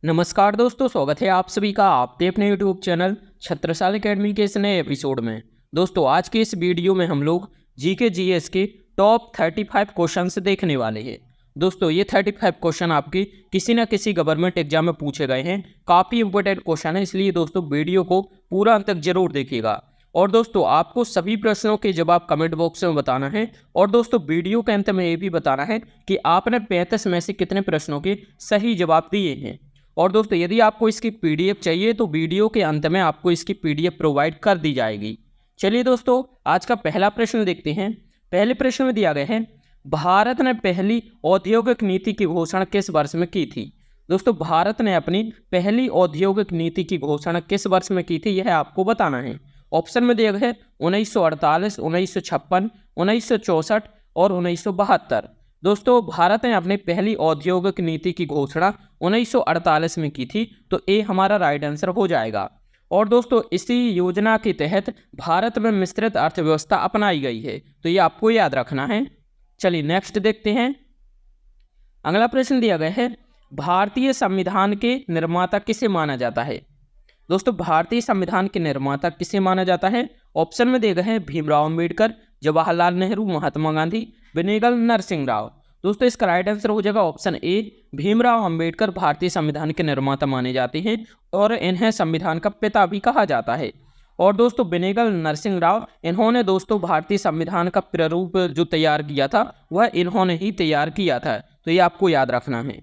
नमस्कार दोस्तों, स्वागत है आप सभी का आपके अपने यूट्यूब चैनल छत्रसाल एकेडमी के इस नए एपिसोड में। दोस्तों आज के इस वीडियो में हम लोग जीके जीएस के टॉप 35 क्वेश्चन देखने वाले हैं। दोस्तों ये 35 क्वेश्चन आपके किसी न किसी गवर्नमेंट एग्जाम में पूछे गए हैं। काफ़ी इंपॉर्टेंट क्वेश्चन है, इसलिए दोस्तों वीडियो को पूरा अंत तक जरूर देखिएगा। और दोस्तों आपको सभी प्रश्नों के जवाब कमेंट बॉक्स में बताना है। और दोस्तों वीडियो के अंत में ये भी बताना है कि आपने 35 में से कितने प्रश्नों के सही जवाब दिए हैं। और दोस्तों यदि आपको इसकी पीडीएफ चाहिए तो वीडियो के अंत में आपको इसकी पीडीएफ प्रोवाइड कर दी जाएगी। चलिए दोस्तों आज का पहला प्रश्न देखते हैं। पहले प्रश्न में दिया गया है, भारत ने पहली औद्योगिक नीति की घोषणा किस वर्ष में की थी। दोस्तों भारत ने अपनी पहली औद्योगिक नीति की घोषणा किस वर्ष में की थी, यह आपको बताना है। ऑप्शन में दिया गया है 1948, 1956, 1964 और 1972। दोस्तों भारत ने अपनी पहली औद्योगिक नीति की घोषणा 1948 में की थी, तो ये हमारा राइट आंसर हो जाएगा। और दोस्तों इसी योजना के तहत भारत में मिश्रित अर्थव्यवस्था अपनाई गई है, तो ये आपको याद रखना है। चलिए नेक्स्ट देखते हैं। अगला प्रश्न दिया गया है, भारतीय संविधान के निर्माता किसे माना जाता है। दोस्तों भारतीय संविधान के निर्माता किसे माना जाता है। ऑप्शन में दिए गए हैं भीमराव अंबेडकर, जवाहरलाल नेहरू, महात्मा गांधी, बेनेगल नरसिंह राव। दोस्तों इसका राइट आंसर हो जाएगा ऑप्शन ए, भीमराव अंबेडकर भारतीय संविधान के निर्माता माने जाते हैं और इन्हें संविधान का पिता भी कहा जाता है। और दोस्तों बेनेगल नरसिंह राव, इन्होंने दोस्तों भारतीय संविधान का प्रारूप जो तैयार किया था वह इन्होंने ही तैयार किया था, तो ये आपको याद रखना है।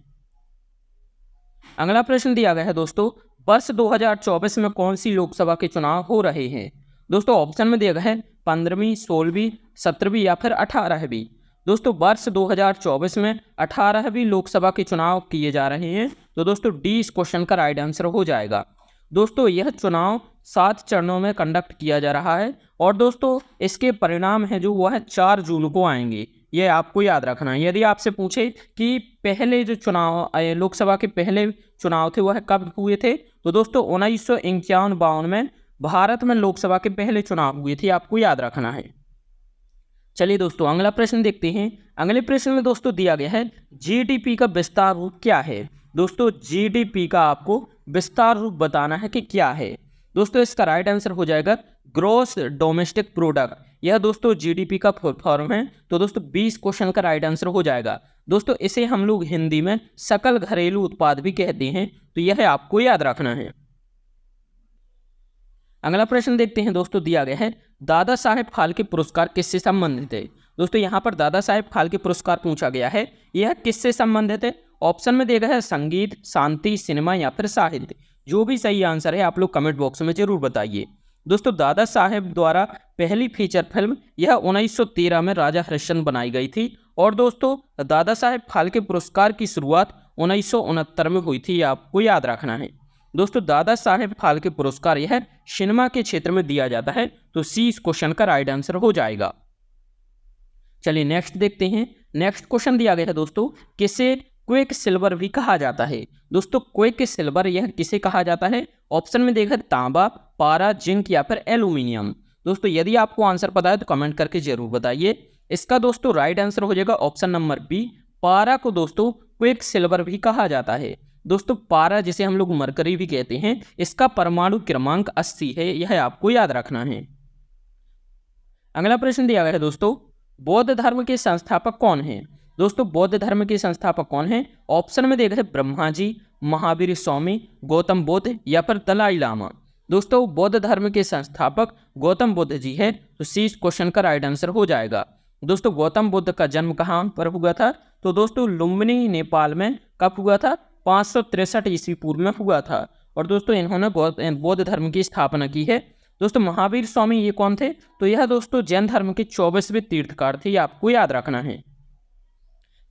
अगला प्रश्न दिया गया है दोस्तों, वर्ष 2024 में कौन सी लोकसभा के चुनाव हो रहे हैं। दोस्तों ऑप्शन में दिया गया है 15वीं, 16वीं, 17वीं या फिर 18वीं। दोस्तों वर्ष 2024 में 18वीं लोकसभा के चुनाव किए जा रहे हैं, तो दोस्तों डी इस क्वेश्चन का राइट आंसर हो जाएगा। दोस्तों यह चुनाव 7 चरणों में कंडक्ट किया जा रहा है और दोस्तों इसके परिणाम है जो वह 4 जून को आएंगे, यह आपको याद रखना है। यदि आपसे पूछे कि पहले जो चुनाव लोकसभा के पहले चुनाव थे वह कब हुए थे, तो दोस्तों 1951-52 में भारत में लोकसभा के पहले चुनाव हुए थे, आपको याद रखना है। चलिए दोस्तों अगला प्रश्न देखते हैं। अगले प्रश्न में दोस्तों दिया गया है, जीडीपी का विस्तार रूप क्या है। दोस्तों जीडीपी का आपको विस्तार रूप बताना है कि क्या है। दोस्तों इसका राइट आंसर हो जाएगा ग्रॉस डोमेस्टिक प्रोडक्ट। यह दोस्तों जीडीपी का फुल फॉर्म है, तो दोस्तों 20 क्वेश्चन का राइट आंसर हो जाएगा। दोस्तों इसे हम लोग हिंदी में सकल घरेलू उत्पाद भी कहते हैं, तो यह आपको याद रखना है। अगला प्रश्न देखते हैं दोस्तों, दिया गया है, दादा साहेब फाल्के पुरस्कार किससे संबंधित है। दोस्तों यहाँ पर दादा साहेब फाल्के पुरस्कार पूछा गया है, यह किससे संबंधित है। ऑप्शन में दिया गया है संगीत, शांति, सिनेमा या फिर साहित्य। जो भी सही आंसर है आप लोग कमेंट बॉक्स में जरूर बताइए। दोस्तों दादा साहेब द्वारा पहली फीचर फिल्म यह 1913 में राजा हरिश्चंद्र बनाई गई थी। और दोस्तों दादा साहेब फाल्के पुरस्कार की शुरुआत 1969 में हुई थी, आपको याद रखना है। दोस्तों दादा साहेब फाल्के पुरस्कार यह सिनेमा के क्षेत्र में दिया जाता है, तो सी इस क्वेश्चन का राइट आंसर हो जाएगा। चलिए नेक्स्ट देखते हैं। नेक्स्ट क्वेश्चन दिया गया है दोस्तों, किसे क्विक सिल्वर भी कहा जाता है। दोस्तों क्विक सिल्वर यह किसे कहा जाता है। ऑप्शन में देखा तांबा, पारा, जिंक या फिर एल्यूमिनियम। दोस्तों यदि आपको आंसर पता है तो कमेंट करके जरूर बताइए। इसका दोस्तों राइट आंसर हो जाएगा ऑप्शन नंबर बी, पारा को दोस्तों क्विक सिल्वर भी कहा जाता है। दोस्तों पारा जिसे हम लोग मरकरी भी कहते हैं, इसका परमाणु क्रमांक 80 है, यह आपको याद रखना है। अगला प्रश्न दिया गया है दोस्तों, बौद्ध धर्म के संस्थापक कौन हैं। दोस्तों बौद्ध धर्म के संस्थापक कौन हैं। ऑप्शन में देखा है ब्रह्मा जी, महावीर स्वामी, गौतम बुद्ध या फिर दलाई लामा। दोस्तों बौद्ध धर्म के संस्थापक गौतम बुद्ध जी है, तो सी इस क्वेश्चन का राइट आंसर हो जाएगा। दोस्तों गौतम बुद्ध का जन्म कहाँ पर हुआ था, तो दोस्तों लुम्बिनी नेपाल में कब हुआ था, 563 ईस्वी पूर्व में हुआ था। और दोस्तों इन्होंने बौद्ध धर्म की स्थापना की है। दोस्तों महावीर स्वामी ये कौन थे, तो यह दोस्तों जैन धर्म के 24वें तीर्थकार थे, आपको याद रखना है।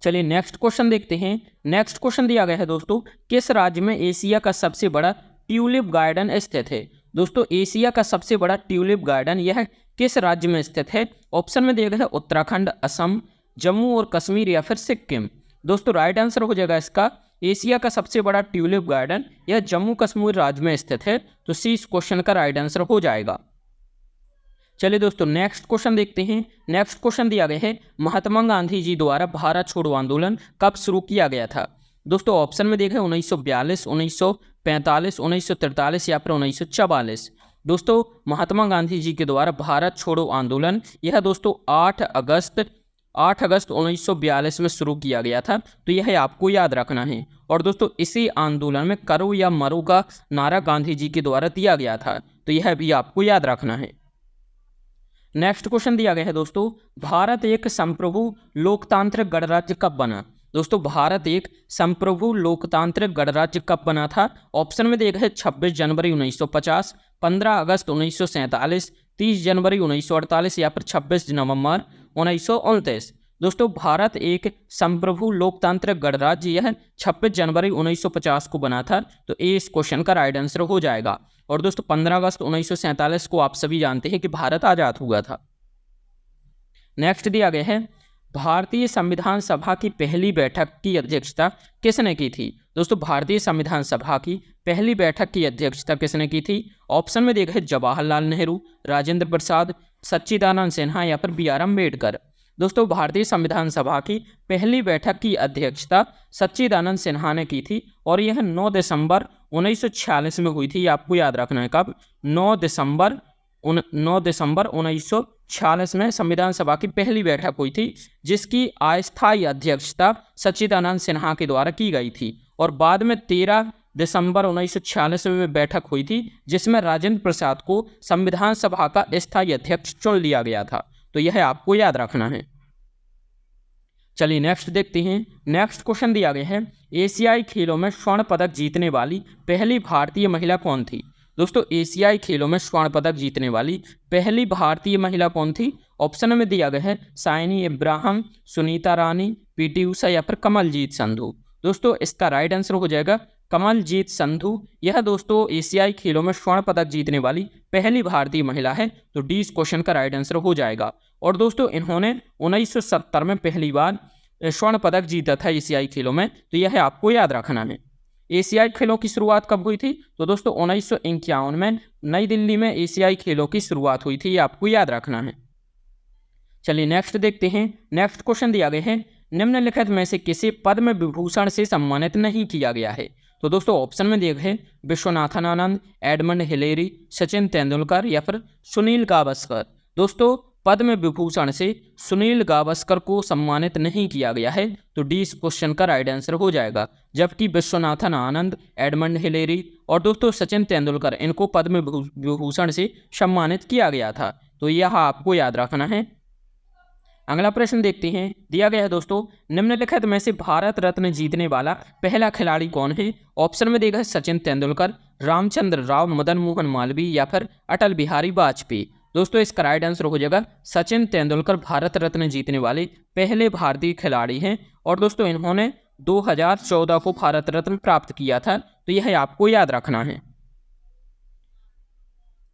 चलिए नेक्स्ट क्वेश्चन देखते हैं। नेक्स्ट क्वेश्चन दिया गया है दोस्तों, किस राज्य में एशिया का सबसे बड़ा ट्यूलिप गार्डन स्थित है। दोस्तों एशिया का सबसे बड़ा ट्यूलिप गार्डन यह किस राज्य में स्थित है। ऑप्शन में दिया गया है उत्तराखंड, असम, जम्मू और कश्मीर या फिर सिक्किम। दोस्तों राइट आंसर हो जाएगा इसका, एशिया का सबसे बड़ा ट्यूलिप गार्डन यह जम्मू कश्मीर राज्य में स्थित है, तो सी इस क्वेश्चन का राइट आंसर हो जाएगा। चलिए दोस्तों नेक्स्ट क्वेश्चन देखते हैं। नेक्स्ट क्वेश्चन दिया गया है, महात्मा गांधी जी द्वारा भारत छोड़ो आंदोलन कब शुरू किया गया था। दोस्तों ऑप्शन में देखा है 1942, 1945, 1943 या फिर 1944। दोस्तों महात्मा गांधी जी के द्वारा भारत छोड़ो आंदोलन यह दोस्तों 8 अगस्त 1942 में शुरू किया गया था, तो यह आपको याद रखना है। और दोस्तों इसी आंदोलन में करो या मरो का नारा गांधी जी के द्वारा दिया गया था, तो यह भी आपको याद रखना है। नेक्स्ट क्वेश्चन दिया गया है दोस्तों, भारत एक संप्रभु लोकतांत्रिक गणराज्य कब बना? दोस्तों भारत एक संप्रभु लोकतांत्रिक गणराज्य कब बना था? ऑप्शन में देखा है 26 जनवरी 1950, 15 अगस्त 1947, 30 जनवरी 1948 या फिर 26 नवंबर 1929। दोस्तों भारत एक संप्रभु लोकतांत्रिक गणराज्य यह 26 जनवरी 1950 को बना था, तो ये इस क्वेश्चन का राइट आंसर हो जाएगा। और दोस्तों 15 अगस्त 1947 को आप सभी जानते हैं कि भारत आजाद हुआ था। नेक्स्ट दिया गया है, भारतीय संविधान सभा की पहली बैठक की अध्यक्षता किसने की थी? दोस्तों भारतीय संविधान सभा की पहली बैठक की अध्यक्षता किसने की थी? ऑप्शन में देखा है जवाहरलाल नेहरू, राजेंद्र प्रसाद, सच्चिदानंद सिन्हा या फिर बी.आर. अम्बेडकर। दोस्तों भारतीय संविधान सभा की पहली बैठक की अध्यक्षता सच्चिदानंद सिन्हा ने की थी और यह 9 दिसंबर 1946 में हुई थी। आपको याद रखना है कब? 9 दिसंबर 1946 में संविधान सभा की पहली बैठक हुई थी, जिसकी अस्थायी अध्यक्षता सच्चिदानंद सिन्हा के द्वारा की गई थी। और बाद में 13 दिसंबर 1946 में बैठक हुई थी, जिसमें राजेंद्र प्रसाद को संविधान सभा का अस्थायी अध्यक्ष चुन लिया गया था, तो यह आपको याद रखना है। चलिए नेक्स्ट देखते हैं। नेक्स्ट क्वेश्चन दिया गया है, एशियाई खेलों में स्वर्ण पदक जीतने वाली पहली भारतीय महिला कौन थी? दोस्तों एशियाई खेलों में स्वर्ण पदक जीतने वाली पहली भारतीय महिला कौन थी? ऑप्शन में दिया गया है साइनी इब्राहिम, सुनीता रानी, पी.टी. उषा या फिर कमलजीत संधू। दोस्तों इसका राइट आंसर हो जाएगा कमलजीत संधू। यह दोस्तों एशियाई खेलों में स्वर्ण पदक जीतने वाली पहली भारतीय महिला है, तो डी इस क्वेश्चन का राइट आंसर हो जाएगा। और दोस्तों इन्होंने 1970 में पहली बार स्वर्ण पदक जीता था एशियाई खेलों में, तो यह आपको याद रखना है। एशियाई खेलों की शुरुआत कब हुई थी? तो दोस्तों 1951 में नई दिल्ली में एशियाई खेलों की शुरुआत हुई थी, ये आपको याद रखना है। चलिए नेक्स्ट देखते हैं। नेक्स्ट क्वेश्चन दिया गया है, निम्नलिखित में से किसे पद्म विभूषण से सम्मानित नहीं किया गया है? तो दोस्तों ऑप्शन में दिए गए विश्वनाथन आनंद, एडमंड हिलेरी, सचिन तेंदुलकर या फिर सुनील गावस्कर। दोस्तों पद्म विभूषण से सुनील गावस्कर को सम्मानित नहीं किया गया है, तो डी इस क्वेश्चन का राइट आंसर हो जाएगा। जबकि विश्वनाथन आनंद, एडमंड हिलेरी और दोस्तों सचिन तेंदुलकर इनको पद्म विभूषण से सम्मानित किया गया था, तो यह आपको याद रखना है। अगला प्रश्न देखते हैं। दिया गया है दोस्तों, निम्नलिखित में से भारत रत्न जीतने वाला पहला खिलाड़ी कौन है? ऑप्शन में देगा सचिन तेंदुलकर, रामचंद्र राव, मदन मोहन मालवीय या फिर अटल बिहारी वाजपेयी। दोस्तों इसका राइट आंसर हो जाएगा सचिन तेंदुलकर भारत रत्न जीतने वाले पहले भारतीय खिलाड़ी हैं। और दोस्तों इन्होंने 2014 को भारत रत्न प्राप्त किया था, तो यह आपको याद रखना है।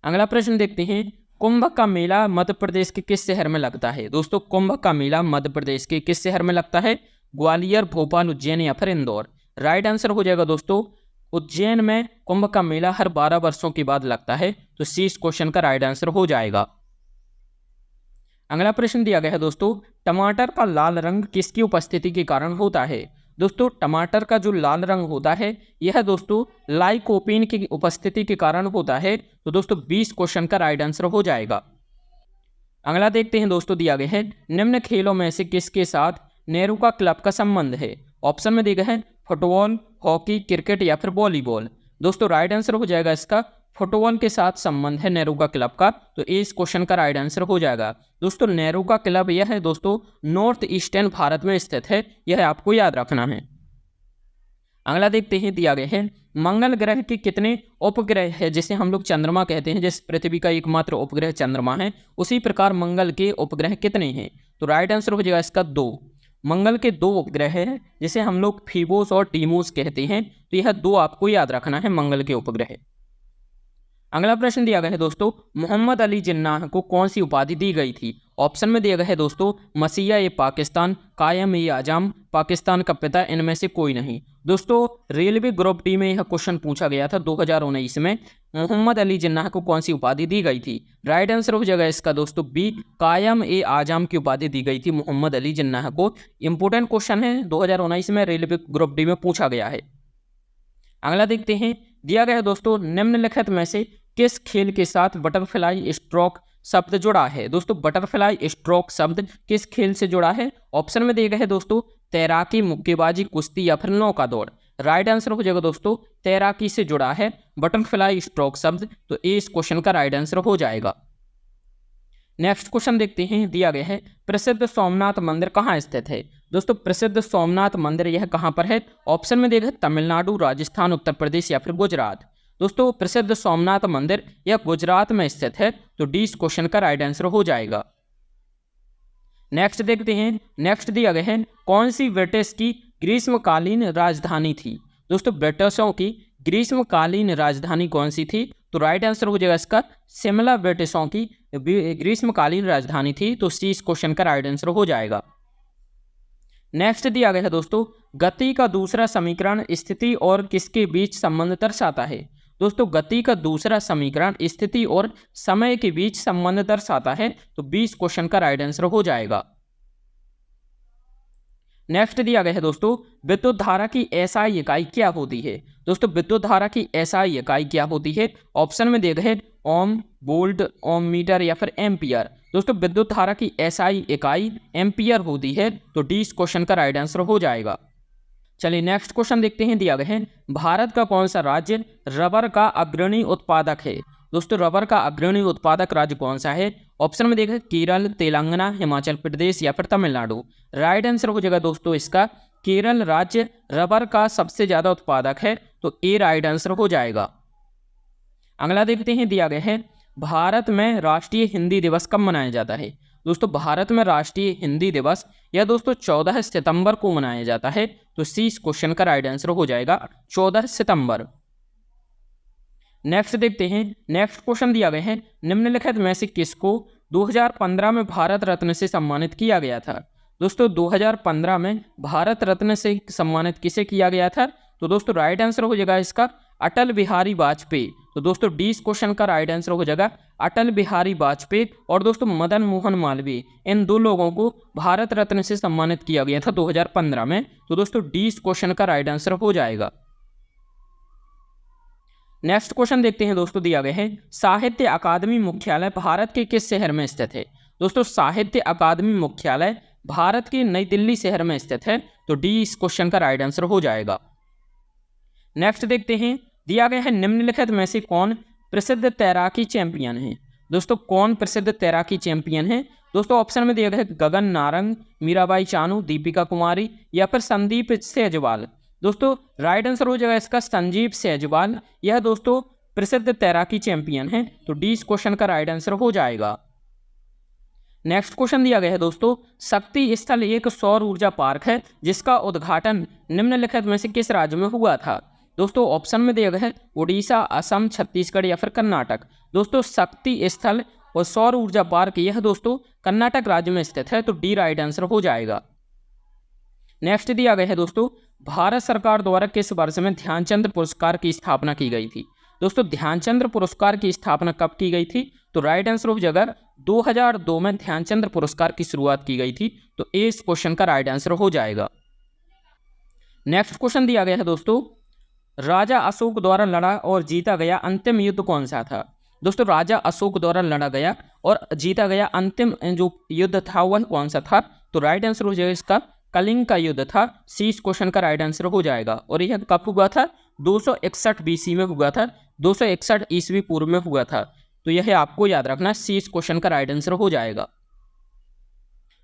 अगला प्रश्न देखते हैं। कुंभ का मेला मध्य प्रदेश के किस शहर में लगता है? दोस्तों कुंभ का मेला मध्य प्रदेश के किस शहर में लगता है? ग्वालियर, भोपाल, उज्जैन या फिर इंदौर। राइट आंसर हो जाएगा दोस्तों उज्जैन में कुंभ का मेला हर 12 वर्षों के बाद लगता है, तो सी इस क्वेश्चन का राइट आंसर हो जाएगा। अगला प्रश्न दिया गया है दोस्तों, टमाटर का लाल रंग किसकी उपस्थिति के कारण होता है? दोस्तों टमाटर का जो लाल रंग होता है यह दोस्तों लाइकोपीन की उपस्थिति के कारण होता है, तो दोस्तों 20 क्वेश्चन का राइट आंसर हो जाएगा। अगला देखते हैं दोस्तों, दिया गया है निम्न खेलों में से किसके साथ नेहरू का क्लब का संबंध है? ऑप्शन में दिया गया है फुटबॉल, हॉकी, क्रिकेट या फिर वॉलीबॉल। दोस्तों राइट आंसर हो जाएगा इसका फुटबॉल के साथ संबंध है नेहरू का क्लब का, तो इस क्वेश्चन का राइट आंसर हो जाएगा। दोस्तों नेहरू का क्लब यह है दोस्तों नॉर्थ ईस्टर्न भारत में स्थित है, यह आपको याद रखना है। अगला देखते हैं, दिया गया है मंगल ग्रह के कितने उपग्रह है, जिसे हम लोग चंद्रमा कहते हैं, जिस पृथ्वी का एकमात्र उपग्रह चंद्रमा है, उसी प्रकार मंगल के उपग्रह कितने हैं? तो राइट आंसर हो जाएगा इसका 2। मंगल के 2 उपग्रह हैं, जिसे हम लोग फीबोस और टीमोस कहते हैं, तो यह 2 आपको याद रखना है मंगल के उपग्रह। अगला प्रश्न दिया गया है दोस्तों, मोहम्मद अली जिन्नाह को कौन सी उपाधि दी गई थी? ऑप्शन में दिया गया है दोस्तों, मसीहा ए पाकिस्तान, कायम ए आजम, पाकिस्तान का पिता, इनमें से कोई नहीं। दोस्तों रेलवे ग्रुप डी में यह क्वेश्चन पूछा गया था 2019 में, मोहम्मद अली जिन्नाह को कौन सी उपाधि दी गई थी? राइट आंसर हो जाएगा इसका दोस्तों बी, कायम ए आजम की उपाधि दी गई थी मोहम्मद अली जिन्नाह को। इंपोर्टेंट क्वेश्चन है, 2019 में रेलवे ग्रुप डी में पूछा गया है। अगला देखते हैं, दिया गया है दोस्तों, निम्नलिखित में से किस खेल के साथ बटरफ्लाई स्ट्रोक शब्द जुड़ा है? दोस्तों बटरफ्लाई स्ट्रोक शब्द किस खेल से जुड़ा है? ऑप्शन में दिए गए हैं दोस्तों, तैराकी, मुक्केबाजी, कुश्ती या फिर नौका दौड़। राइट आंसर हो जाएगा दोस्तों तैराकी से जुड़ा है बटरफ्लाई स्ट्रोक शब्द, तो ए इस क्वेश्चन का राइट आंसर हो जाएगा। नेक्स्ट क्वेश्चन देखते हैं, दिया गया है, प्रसिद्ध सोमनाथ मंदिर कहाँ स्थित है? दोस्तों प्रसिद्ध सोमनाथ मंदिर यह कहाँ पर है? ऑप्शन में देखा तमिलनाडु, राजस्थान, उत्तर प्रदेश या फिर गुजरात। दोस्तों प्रसिद्ध सोमनाथ मंदिर यह गुजरात में स्थित है, तो डी इस क्वेश्चन का राइट आंसर हो जाएगा। नेक्स्ट देखते हैं, नेक्स्ट दिया गया है, कौन सी ब्रिटिश की ग्रीष्मकालीन राजधानी थी? दोस्तों ब्रिटिशों की ग्रीष्मकालीन राजधानी कौन सी थी? तो राइट आंसर हो जाएगा इसका शिमला ब्रिटिशों की ग्रीष्मकालीन राजधानी थी, तो सी इस क्वेश्चन का राइट आंसर हो जाएगा। नेक्स्ट दिया गया है दोस्तों, गति का दूसरा समीकरण स्थिति और किसके बीच संबंध दर्शाता है? दोस्तों गति का दूसरा समीकरण स्थिति और समय के बीच संबंध दर्शाता है, तो 20 क्वेश्चन का राइट आंसर हो जाएगा। नेक्स्ट दिया गया है दोस्तों, विद्युत धारा की एसआई इकाई क्या होती है? दोस्तों विद्युत धारा की एसआई इकाई क्या होती है? ऑप्शन में दिए गए हैं ओम, वोल्ट, ओम मीटर या फिर एम्पियर। दोस्तों विद्युत धारा की एसआई इकाई एम्पियर होती है, तो डी इस क्वेश्चन का राइट आंसर हो जाएगा। चलिए नेक्स्ट क्वेश्चन देखते हैं, दिया गया है, भारत का कौन सा राज्य रबर का अग्रणी उत्पादक है? दोस्तों रबर का अग्रणी उत्पादक राज्य कौन सा है? ऑप्शन में देखा केरल, तेलंगाना, हिमाचल प्रदेश या फिर तमिलनाडु। राइट आंसर हो जाएगा दोस्तों इसका केरल राज्य रबर का सबसे ज्यादा उत्पादक है, तो ए राइट आंसर हो जाएगा। अगला देखते हैं, दिया गया है, भारत में राष्ट्रीय हिंदी दिवस कब मनाया जाता है? दोस्तों भारत में राष्ट्रीय हिंदी दिवस यह दोस्तों 14 सितंबर को मनाया जाता है, तो सी इस क्वेश्चन का राइट आंसर हो जाएगा 14 सितंबर। नेक्स्ट देखते हैं, नेक्स्ट क्वेश्चन दिया गया है, निम्नलिखित में से किसको 2015 में भारत रत्न से सम्मानित किया गया था? दोस्तों 2015 में भारत रत्न से सम्मानित किसे किया गया था? तो दोस्तों राइट आंसर हो जाएगा इसका अटल बिहारी वाजपेयी। तो दोस्तों डी इस क्वेश्चन का राइट आंसर हो जाएगा अटल बिहारी वाजपेयी और दोस्तों मदन मोहन मालवीय, इन दो लोगों को भारत रत्न से सम्मानित किया गया था 2015 में, तो दोस्तों डी इस क्वेश्चन का राइट आंसर हो जाएगा। नेक्स्ट क्वेश्चन देखते हैं दोस्तों, दिया गया है, साहित्य अकादमी मुख्यालय भारत के किस शहर में स्थित है? दोस्तों साहित्य अकादमी मुख्यालय भारत के नई दिल्ली शहर में स्थित है, तो डी इस क्वेश्चन का राइट आंसर हो जाएगा। नेक्स्ट देखते हैं, दिया गया है, निम्नलिखित में से कौन प्रसिद्ध तैराकी चैंपियन है? दोस्तों कौन प्रसिद्ध तैराकी चैंपियन है? दोस्तों ऑप्शन में दिया गया है गगन नारंग, मीराबाई चानू, दीपिका कुमारी या फिर संदीप सहजवाल। दोस्तों राइट आंसर हो जाएगा इसका संजीव सहजवाल, यह दोस्तों प्रसिद्ध तैराकी चैंपियन है, तो डी इस क्वेश्चन का राइट आंसर हो जाएगा। नेक्स्ट क्वेश्चन दिया गया है दोस्तों, शक्ति स्थल एक सौर ऊर्जा पार्क है जिसका उद्घाटन निम्नलिखित में से किस राज्य में हुआ था? दोस्तों ऑप्शन में दिया गया है उड़ीसा, असम, छत्तीसगढ़ या फिर कर्नाटक। दोस्तों शक्ति स्थल और सौर ऊर्जा पार्क यह दोस्तों कर्नाटक राज्य में स्थित है, तो डी राइट आंसर हो जाएगा। नेक्स्ट दिया गया है दोस्तों, भारत सरकार द्वारा किस वर्ष में ध्यानचंद पुरस्कार की स्थापना की गई थी? दोस्तों ध्यानचंद पुरस्कार की स्थापना कब की गई थी? तो राइट आंसर हो जाएगा 2002 में ध्यानचंद पुरस्कार की शुरुआत की गई थी, तो ए इस क्वेश्चन का राइट आंसर हो जाएगा। नेक्स्ट क्वेश्चन दिया गया है दोस्तों, राजा अशोक द्वारा लड़ा और जीता गया अंतिम युद्ध कौन सा था? दोस्तों राजा अशोक द्वारा लड़ा गया और जीता गया अंतिम जो युद्ध था वह कौन सा था? तो राइट आंसर हो जाएगा इसका कलिंग का युद्ध था, सी इस क्वेश्चन का राइट आंसर हो जाएगा। और यह कब हुआ था? 261 BC में हुआ था, 261 ईस्वी पूर्व में हुआ था, तो यह आपको याद रखना, सी इस क्वेश्चन का राइट आंसर हो जाएगा।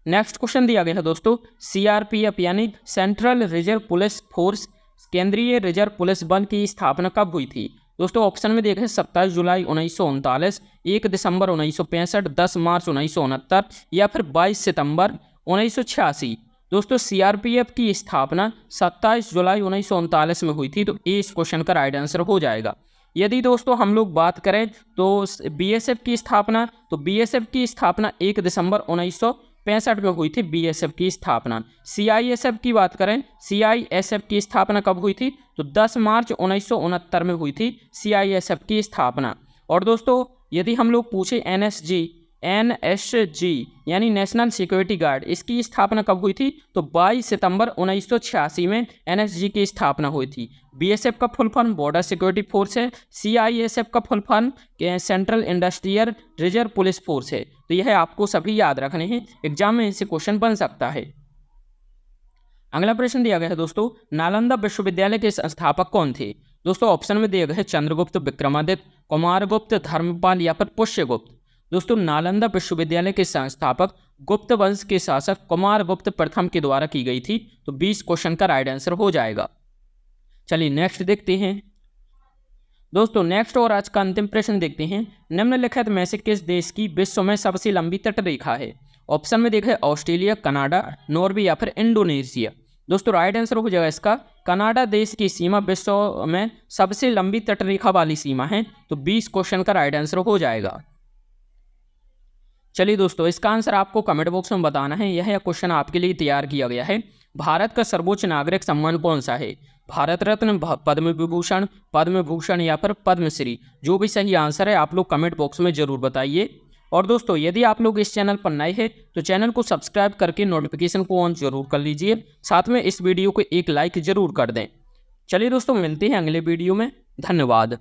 नेक्स्ट क्वेश्चन दिया गया है दोस्तों, CRPF यानी सेंट्रल रिजर्व पुलिस फोर्स, केंद्रीय रिजर्व पुलिस बल की स्थापना कब हुई थी? दोस्तों ऑप्शन में देखा है 27 जुलाई 1939, 1 दिसंबर 1965, 10 मार्च 1969 या फिर 22 सितंबर 1986। दोस्तों CRPF की स्थापना 27 जुलाई 1939 में हुई थी, तो ए इस क्वेश्चन का राइट आंसर हो जाएगा। यदि दोस्तों हम लोग बात करें तो बीएसएफ की स्थापना, तो बीएसएफ की स्थापना 1 दिसंबर 1965 में हुई थी। बीएसएफ की स्थापना। सीआईएसएफ की बात करें, सीआईएसएफ की स्थापना कब हुई थी? तो 10 मार्च 1969 में हुई थी सीआईएसएफ की स्थापना। और दोस्तों यदि हम लोग पूछे एनएसजी यानी नेशनल सिक्योरिटी गार्ड, इसकी स्थापना कब हुई थी? तो 22 सितंबर 1986 में एनएसजी की स्थापना हुई थी। बीएसएफ का full form border security force है। सीआईएसएफ का full form central industrial reserve police force है। तो यह आपको सभी याद रखने हैं, एग्जाम में इनसे क्वेश्चन बन सकता है। अगला प्रश्न दिया गया है दोस्तों, नालंदा विश्वविद्यालय के संस्थापक कौन थे? दोस्तों ऑप्शन में दिया गया है चंद्रगुप्त, विक्रमादित्य, कुमारगुप्त, धर्मपाल या फिर पुष्यगुप्त। दोस्तों नालंदा विश्वविद्यालय के संस्थापक गुप्त वंश के शासक कुमारगुप्त प्रथम के द्वारा की गई थी। तो 20 क्वेश्चन का राइट आंसर हो जाएगा। चलिए नेक्स्ट देखते हैं दोस्तों। नेक्स्ट और आज का अंतिम प्रश्न देखते हैं, निम्नलिखित में से किस देश की विश्व में सबसे लंबी तटरेखा है? ऑप्शन में देखा है ऑस्ट्रेलिया, कनाडा, नॉर्वे या फिर इंडोनेशिया। दोस्तों राइट आंसर हो जाएगा इसका कनाडा देश की सीमा विश्व में सबसे लंबी तटरेखा वाली सीमा है। तो 20 क्वेश्चन का राइट आंसर हो जाएगा। चलिए दोस्तों इसका आंसर आपको कमेंट बॉक्स में बताना है। यह क्वेश्चन आपके लिए तैयार किया गया है। भारत का सर्वोच्च नागरिक सम्मान कौन सा है? भारत रत्न, पद्म विभूषण, पद्म भूषण या फिर पद्मश्री। जो भी सही आंसर है आप लोग कमेंट बॉक्स में जरूर बताइए। और दोस्तों यदि आप लोग इस चैनल पर नए हैं तो चैनल को सब्सक्राइब करके नोटिफिकेशन को ऑन जरूर कर लीजिए। साथ में इस वीडियो को एक लाइक जरूर कर दें। चलिए दोस्तों मिलते हैं अगले वीडियो में। धन्यवाद।